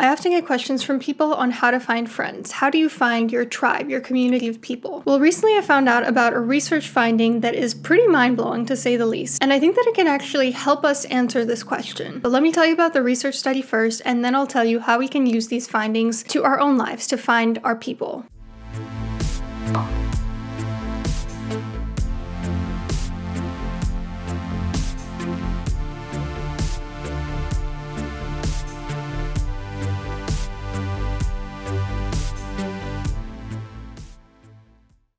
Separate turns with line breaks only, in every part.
I often get questions from people on how to find friends. How do you find your tribe, your community of people? Well, recently I found out about a research finding that is pretty mind-blowing to say the least, and I think that it can actually help us answer this question. But let me tell you about the research study first, and then I'll tell you how we can use these findings to our own lives to find our people.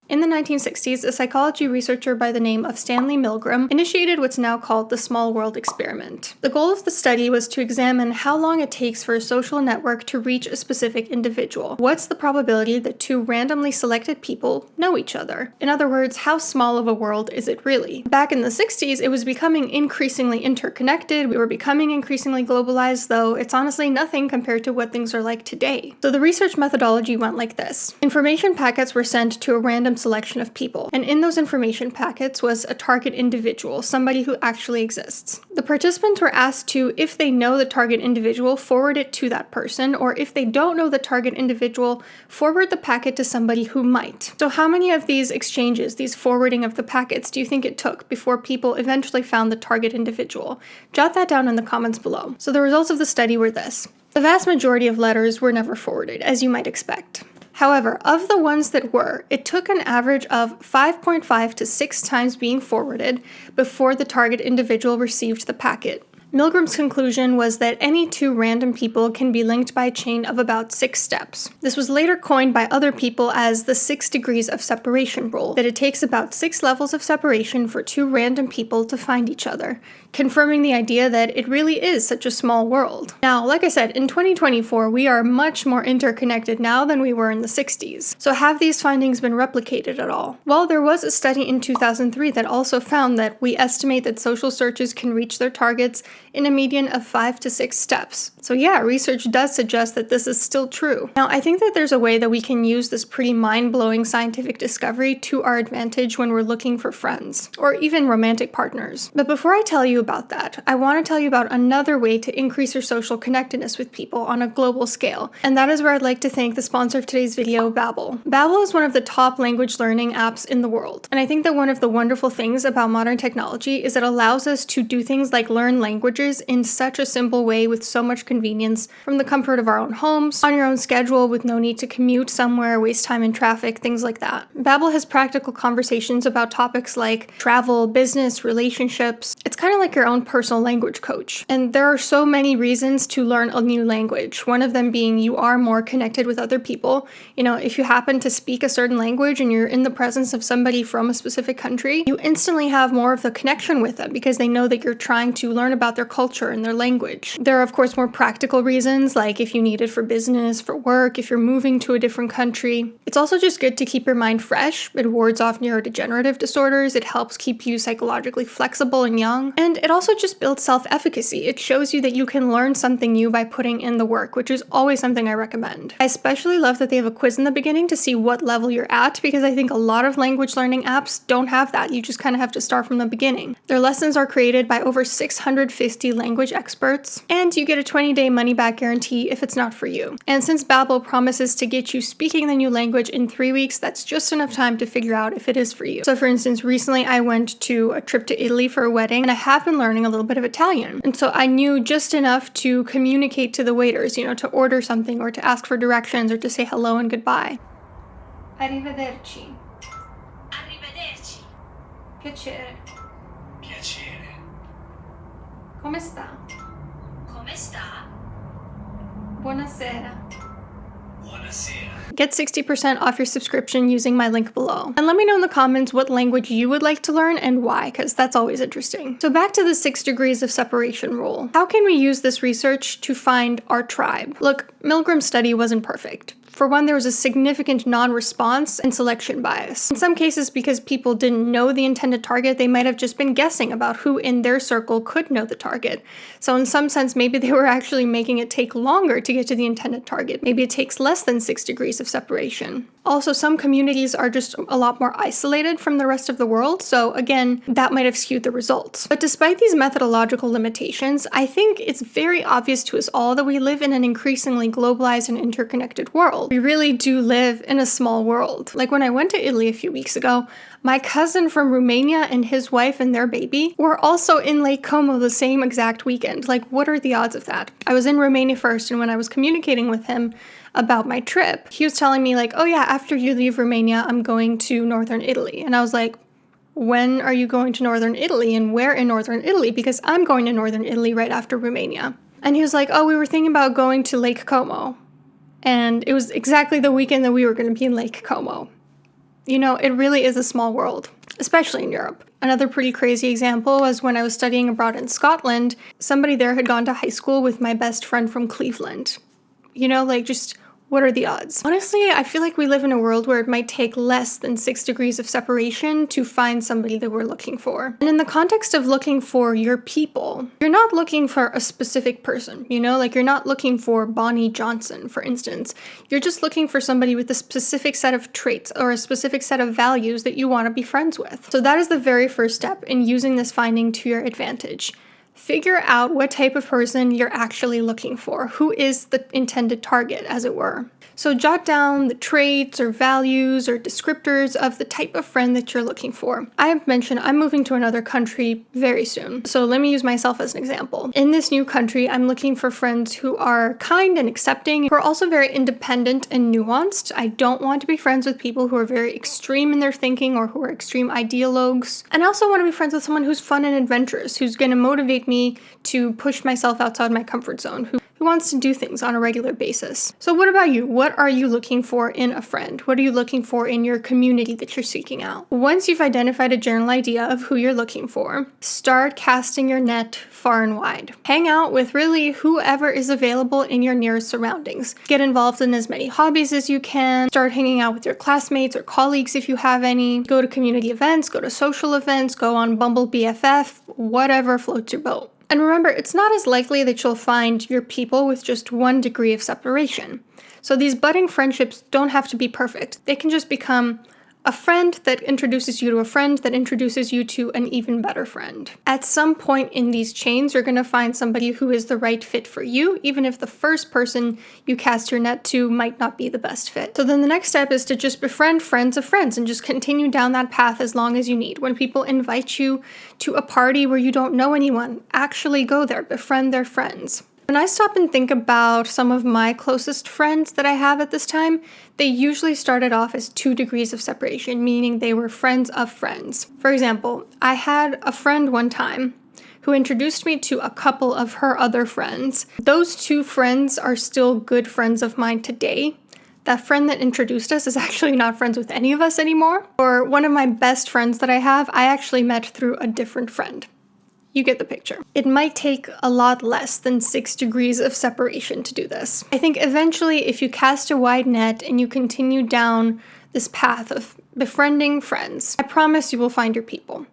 In the 1960s, a psychology researcher by the name of Stanley Milgram initiated what's now called the Small World Experiment. The goal of the study was to examine how long it takes for a social network to reach a specific individual. What's the probability that two randomly selected people know each other? In other words, how small of a world is it really? Back in the 60s, it was becoming increasingly interconnected. We were becoming increasingly globalized, though it's honestly nothing compared to what things are like today. So the research methodology went like this. Information packets were sent to a random selection of people, and in those information packets was a target individual, somebody who actually exists. The participants were asked to, if they know the target individual, forward it to that person, or if they don't know the target individual, forward the packet to somebody who might. So how many of these exchanges, these forwarding of the packets, do you think it took before people eventually found the target individual? Jot that down in the comments below. So the results of the study were this. The vast majority of letters were never forwarded, as you might expect. However, of the ones that were, it took an average of 5.5 to 6 times being forwarded before the target individual received the packet. Milgram's conclusion was that any two random people can be linked by a chain of about 6 steps. This was later coined by other people as the 6 degrees of separation rule, that it takes about 6 levels of separation for two random people to find each other, confirming the idea that it really is such a small world. Now, like I said, in 2024, we are much more interconnected now than we were in the 60s. So have these findings been replicated at all? Well, there was a study in 2003 that also found that we estimate that social searches can reach their targets in a median of 5 to 6 steps. So yeah, research does suggest that this is still true. Now, I think that there's a way that we can use this pretty mind-blowing scientific discovery to our advantage when we're looking for friends, or even romantic partners. But before I tell you about that, I want to tell you about another way to increase your social connectedness with people on a global scale, and that is where I'd like to thank the sponsor of today's video, Babbel. Babbel is one of the top language learning apps in the world, and I think that one of the wonderful things about modern technology is it allows us to do things like learn languages in such a simple way with so much convenience from the comfort of our own homes, on your own schedule with no need to commute somewhere, waste time in traffic, things like that. Babbel has practical conversations about topics like travel, business, relationships. It's kind of like your own personal language coach. And there are so many reasons to learn a new language. One of them being you are more connected with other people. You know, if you happen to speak a certain language and you're in the presence of somebody from a specific country, you instantly have more of the connection with them because they know that you're trying to learn about their culture and their language. There are, of course, more practical reasons, like if you need it for business, for work, if you're moving to a different country. It's also just good to keep your mind fresh. It wards off neurodegenerative disorders. It helps keep you psychologically flexible and young. And it also just builds self-efficacy. It shows you that you can learn something new by putting in the work, which is always something I recommend. I especially love that they have a quiz in the beginning to see what level you're at, because I think a lot of language learning apps don't have that. You just kind of have to start from the beginning. Their lessons are created by over 650 language experts, and you get a 20-day money-back guarantee if it's not for you. And since Babbel promises to get you speaking the new language in 3 weeks, that's just enough time to figure out if it is for you. So for instance, recently I went to a trip to Italy for a wedding, and I have been learning a little bit of Italian. And so I knew just enough to communicate to the waiters, you know, to order something or to ask for directions or to say hello and goodbye. Arrivederci.
Arrivederci.
Piacere.
Piacere.
Come sta?
Come sta?
Buonasera.
Buonasera.
Get 60% off your subscription using my link below. And let me know in the comments what language you would like to learn and why, because that's always interesting. So back to the 6 degrees of separation rule. How can we use this research to find our tribe? Look, Milgram's study wasn't perfect. For one, there was a significant non-response and selection bias. In some cases, because people didn't know the intended target, they might have just been guessing about who in their circle could know the target. So in some sense, maybe they were actually making it take longer to get to the intended target. Maybe it takes less than 6 degrees of separation. Also, some communities are just a lot more isolated from the rest of the world, so again, that might have skewed the results. But despite these methodological limitations, I think it's very obvious to us all that we live in an increasingly globalized and interconnected world. We really do live in a small world. Like when I went to Italy a few weeks ago, my cousin from Romania and his wife and their baby were also in Lake Como the same exact weekend. Like, what are the odds of that? I was in Romania first, and when I was communicating with him about my trip, he was telling me like, oh yeah, after you leave Romania, I'm going to northern Italy. And I was like, when are you going to northern Italy and where in northern Italy? Because I'm going to northern Italy right after Romania. And he was like, oh, we were thinking about going to Lake Como. And it was exactly the weekend that we were going to be in Lake Como. You know, it really is a small world, especially in Europe. Another pretty crazy example was when I was studying abroad in Scotland, somebody there had gone to high school with my best friend from Cleveland. You know, like just what are the odds? Honestly, I feel like we live in a world where it might take less than 6 degrees of separation to find somebody that we're looking for. And in the context of looking for your people, you're not looking for a specific person, you know? Like you're not looking for Bonnie Johnson, for instance. You're just looking for somebody with a specific set of traits or a specific set of values that you want to be friends with. So that is the very first step in using this finding to your advantage. Figure out what type of person you're actually looking for. Who is the intended target, as it were? So jot down the traits or values or descriptors of the type of friend that you're looking for. I have mentioned I'm moving to another country very soon. So let me use myself as an example. In this new country, I'm looking for friends who are kind and accepting, who are also very independent and nuanced. I don't want to be friends with people who are very extreme in their thinking or who are extreme ideologues. And I also want to be friends with someone who's fun and adventurous, who's going to motivate me to push myself outside my comfort zone, who wants to do things on a regular basis. So what about you? What are you looking for in a friend? What are you looking for in your community that you're seeking out? Once you've identified a general idea of who you're looking for, start casting your net far and wide. Hang out with really whoever is available in your nearest surroundings. Get involved in as many hobbies as you can. Start hanging out with your classmates or colleagues if you have any. Go to community events, go to social events, go on Bumble BFF, whatever floats your boat. And remember, it's not as likely that you'll find your people with just 1 degree of separation. So these budding friendships don't have to be perfect. They can just become a friend that introduces you to a friend that introduces you to an even better friend. At some point in these chains, you're going to find somebody who is the right fit for you, even if the first person you cast your net to might not be the best fit. So then the next step is to just befriend friends of friends and just continue down that path as long as you need. When people invite you to a party where you don't know anyone, actually go there, befriend their friends. When I stop and think about some of my closest friends that I have at this time, they usually started off as 2 degrees of separation, meaning they were friends of friends. For example, I had a friend one time who introduced me to a couple of her other friends. Those 2 friends are still good friends of mine today. That friend that introduced us is actually not friends with any of us anymore. Or one of my best friends that I have, I actually met through a different friend. You get the picture. It might take a lot less than 6 degrees of separation to do this. I think eventually if you cast a wide net and you continue down this path of befriending friends, I promise you will find your people.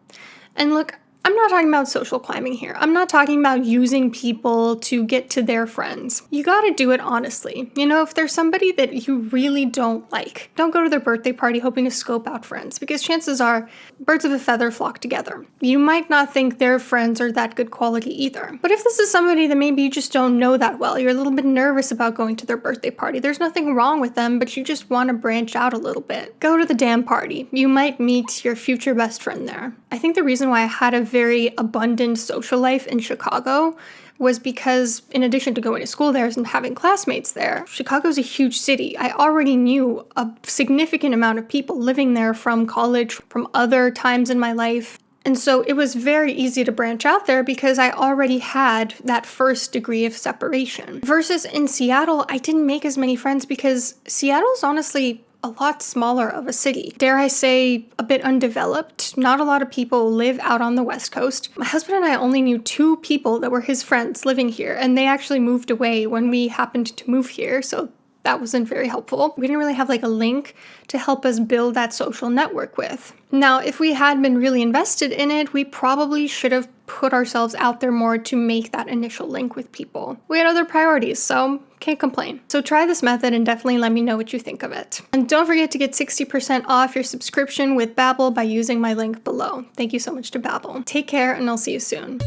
And look, I'm not talking about social climbing here. I'm not talking about using people to get to their friends. You gotta do it honestly. You know, if there's somebody that you really don't like, don't go to their birthday party hoping to scope out friends, because chances are birds of a feather flock together. You might not think their friends are that good quality either. But if this is somebody that maybe you just don't know that well, you're a little bit nervous about going to their birthday party, there's nothing wrong with them, but you just want to branch out a little bit. Go to the damn party. You might meet your future best friend there. I think the reason why I had a very abundant social life in Chicago was because, in addition to going to school there and having classmates there, Chicago's a huge city. I already knew a significant amount of people living there from college, from other times in my life. And so it was very easy to branch out there because I already had that first degree of separation. Versus in Seattle, I didn't make as many friends because Seattle's honestly a lot smaller of a city. Dare I say, a bit undeveloped. Not a lot of people live out on the West Coast. My husband and I only knew 2 people that were his friends living here, and they actually moved away when we happened to move here, so that wasn't very helpful. We didn't really have like a link to help us build that social network with. Now, if we had been really invested in it, we probably should have put ourselves out there more to make that initial link with people. We had other priorities, so can't complain. So try this method and definitely let me know what you think of it. And don't forget to get 60% off your subscription with Babbel by using my link below. Thank you so much to Babbel. Take care, and I'll see you soon.